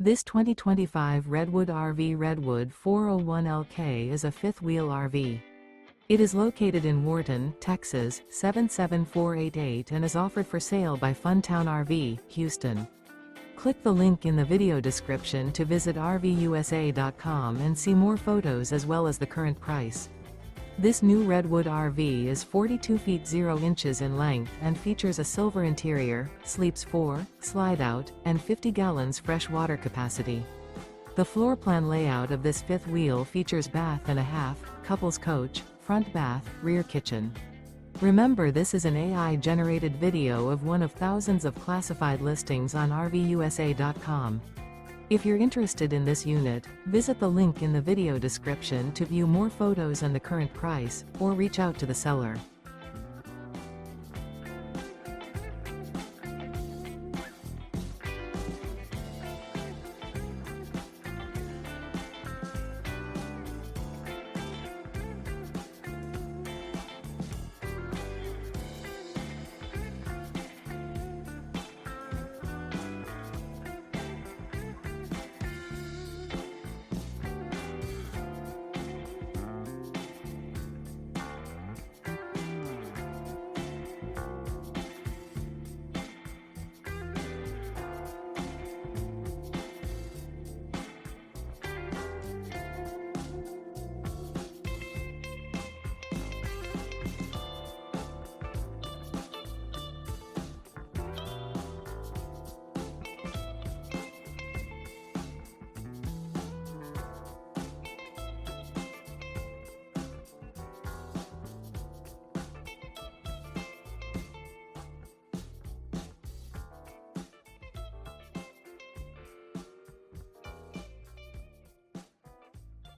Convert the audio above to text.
This 2025 Redwood RV Redwood 401LK is a fifth-wheel RV. It is located in Wharton, Texas, 77488 and is offered for sale by Funtown RV, Houston. Click the link in the video description to visit RVUSA.com and see more photos as well as the current price. This new Redwood RV is 42 feet 0 inches in length and features a silver interior, sleeps 4, slide-out, and 50 gallons fresh water capacity. The floor plan layout of this fifth wheel features bath and a half, couples coach, front bath, rear kitchen. Remember, this is an AI-generated video of one of thousands of classified listings on RVUSA.com. If you're interested in this unit, visit the link in the video description to view more photos and the current price, or reach out to the seller.